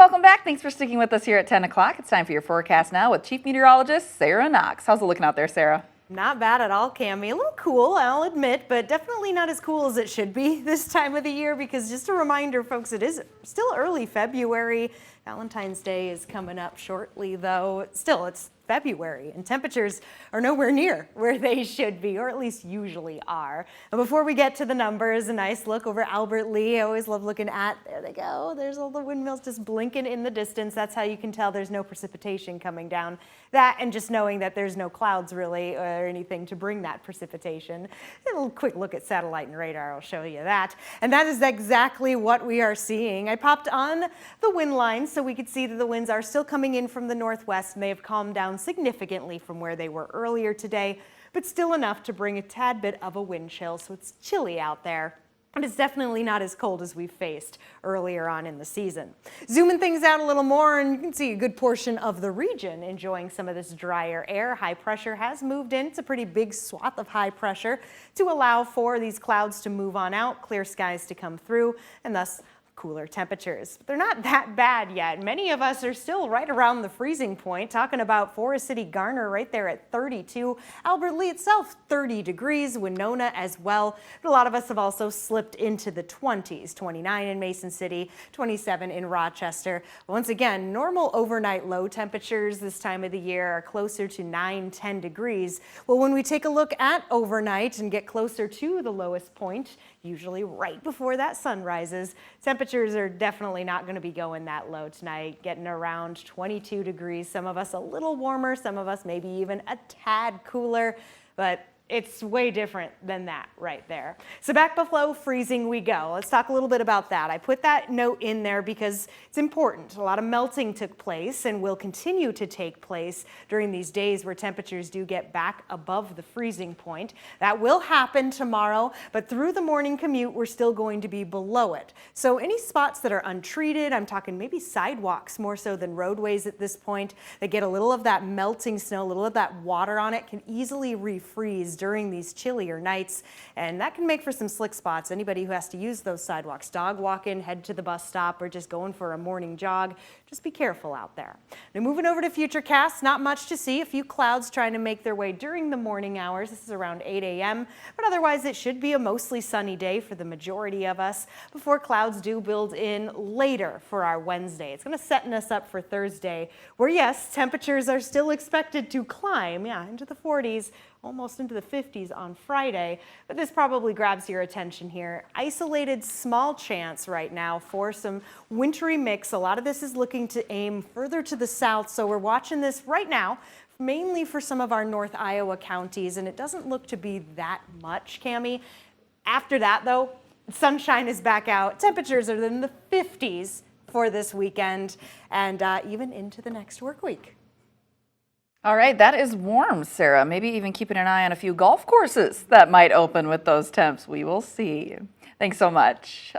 welcome back. Thanks for sticking with us here at 10 o'clock. It's time for your forecast now with Chief Meteorologist Sarah Knox. How's it looking out there, Sarah? Not bad at all, Cami. A little cool, I'll admit, but definitely not as cool as it should be this time of the year because just a reminder, folks, it is still early February. Valentine's Day is coming up shortly, though. Still, it's February, and temperatures are nowhere near where they should be, or at least usually are. And before we get to the numbers, a nice look over Albert Lea. I always love looking at, there they go, there's all the windmills just blinking in the distance. That's how you can tell there's no precipitation coming down. That and just knowing that there's no clouds really or anything to bring that precipitation. A little quick look at satellite and radar will show you that. And that is exactly what we are seeing. I popped on the wind line so we could see that the winds are still coming in from the northwest and they have calmed down significantly from where they were earlier today, but still enough to bring a tad bit of a wind chill, so it's chilly out there. And it's definitely not as cold as we've faced earlier on in the season. Zooming things out a little more, and you can see a good portion of the region enjoying some of this drier air. High pressure has moved in. It's a pretty big swath of high pressure to allow for these clouds to move on out, clear skies to come through, and thus cooler temperatures. But they're not that bad yet. Many of us are still right around the freezing point, talking about Forest City Garner right there at 32. Albert Lea itself 30 degrees, Winona as well. But a lot of us have also slipped into the 20s, 29 in Mason City, 27 in Rochester. Once again, normal overnight low temperatures this time of the year are closer to 9-10 degrees. Well, when we take a look at overnight and get closer to the lowest point, usually right before that sun rises, temperatures are definitely not going to be going that low tonight, getting around 22 degrees. Some of us a little warmer, some of us maybe even a tad cooler, but it's way different than that right there. So back below freezing we go. Let's talk a little bit about that. I put that note in there because it's important. A lot of melting took place and will continue to take place during these days where temperatures do get back above the freezing point. That will happen tomorrow, but through the morning commute, we're still going to be below it. So any spots that are untreated, I'm talking maybe sidewalks more so than roadways at this point, that get a little of that melting snow, a little of that water on it, can easily refreeze during these chillier nights, and that can make for some slick spots. Anybody who has to use those sidewalks, dog walking, head to the bus stop, or just going for a morning jog, just be careful out there. Now moving over to Futurecast, not much to see. A few clouds trying to make their way during the morning hours. This is around 8 a.m., but otherwise it should be a mostly sunny day for the majority of us before clouds do build in later for our Wednesday. It's going to set us up for Thursday, where yes, temperatures are still expected to climb, into the 40s, almost into the 50s on Friday, but this probably grabs your attention here. Isolated small chance right now for some wintry mix. A lot of this is looking to aim further to the south, so we're watching this right now mainly for some of our North Iowa counties, and it doesn't look to be that much, Cami. After that, though, sunshine is back out. Temperatures are in the 50s for this weekend and even into the next work week. All right, that is warm, Sarah. Maybe even keeping an eye on a few golf courses that might open with those temps. We will see. Thanks so much.